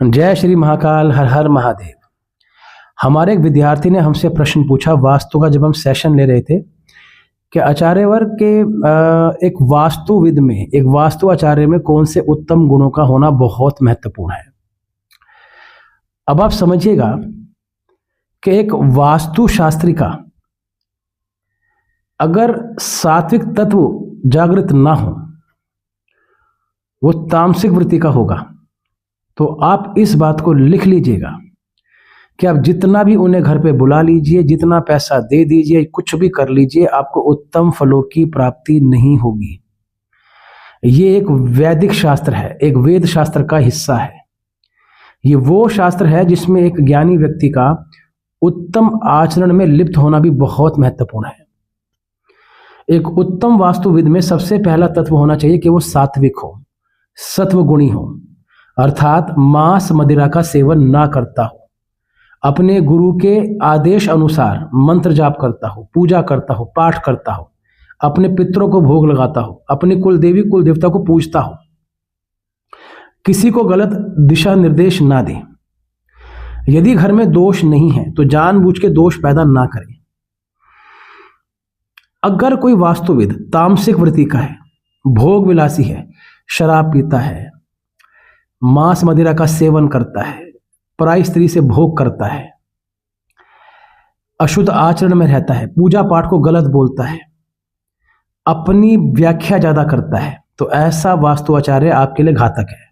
जय श्री महाकाल, हर हर महादेव। हमारे एक विद्यार्थी ने हमसे प्रश्न पूछा वास्तु का, जब हम सेशन ले रहे थे, कि आचार्य वर्ग के एक वास्तुविद में, एक वास्तु आचार्य में कौन से उत्तम गुणों का होना बहुत महत्वपूर्ण है। अब आप समझिएगा कि एक वास्तु शास्त्री का अगर सात्विक तत्व जागृत ना हो, वो तामसिक वृत्ति का होगा। तो आप इस बात को लिख लीजिएगा कि आप जितना भी उन्हें घर पे बुला लीजिए, जितना पैसा दे दीजिए, कुछ भी कर लीजिए, आपको उत्तम फलों की प्राप्ति नहीं होगी। ये एक वैदिक शास्त्र है, एक वेद शास्त्र का हिस्सा है। ये वो शास्त्र है जिसमें एक ज्ञानी व्यक्ति का उत्तम आचरण में लिप्त होना भी बहुत महत्वपूर्ण है। एक उत्तम वास्तुविद में सबसे पहला तत्व होना चाहिए कि वो सात्विक हो, सत्वगुणी हो, अर्थात मांस मदिरा का सेवन ना करता हो, अपने गुरु के आदेश अनुसार मंत्र जाप करता हो, पूजा करता हो, पाठ करता हो, अपने पितरों को भोग लगाता हो, अपनी कुल देवी कुल देवता को पूजता हो, किसी को गलत दिशा निर्देश ना दे। यदि घर में दोष नहीं है तो जानबूझ के दोष पैदा ना करें। अगर कोई वास्तुविद तामसिक वृत्ति का है, भोग विलासी है, शराब पीता है, मांस मदिरा का सेवन करता है, पराई स्त्री से भोग करता है, अशुद्ध आचरण में रहता है, पूजा पाठ को गलत बोलता है, अपनी व्याख्या ज्यादा करता है, तो ऐसा वास्तु आचार्य आपके लिए घातक है।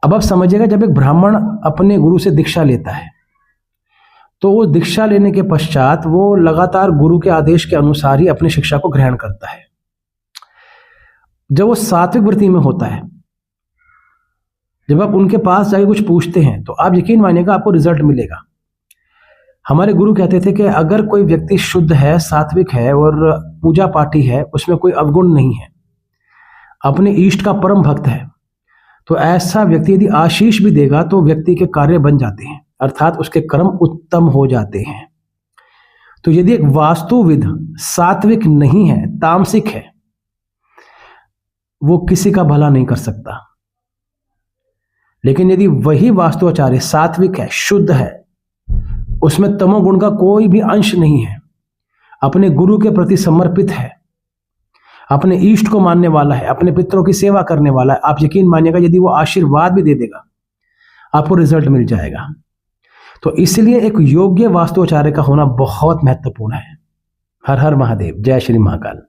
अब आप समझिएगा, जब एक ब्राह्मण अपने गुरु से दीक्षा लेता है तो वो दीक्षा लेने के पश्चात वो लगातार गुरु के आदेश के अनुसार ही अपनी शिक्षा को ग्रहण करता है। जब वो सात्विक वृत्ति में होता है, जब आप उनके पास जाके कुछ पूछते हैं तो आप यकीन मानिएगा आपको रिजल्ट मिलेगा। हमारे गुरु कहते थे कि अगर कोई व्यक्ति शुद्ध है, सात्विक है और पूजा पाठी है, उसमें कोई अवगुण नहीं है, अपने इष्ट का परम भक्त है, तो ऐसा व्यक्ति यदि आशीष भी देगा तो व्यक्ति के कार्य बन जाते हैं, अर्थात उसके कर्म उत्तम हो जाते हैं। तो यदि एक वास्तुविद सात्विक नहीं है, तामसिक है, वो किसी का भला नहीं कर सकता। लेकिन यदि वही वास्तु आचार्य सात्विक है, शुद्ध है, उसमें तमोगुण का कोई भी अंश नहीं है, अपने गुरु के प्रति समर्पित है, अपने इष्ट को मानने वाला है, अपने पितरों की सेवा करने वाला है, आप यकीन मानिएगा यदि वो आशीर्वाद भी दे देगा आपको रिजल्ट मिल जाएगा। तो इसलिए एक योग्य वास्तु आचार्य का होना बहुत महत्वपूर्ण है। हर हर महादेव। जय श्री महाकाल।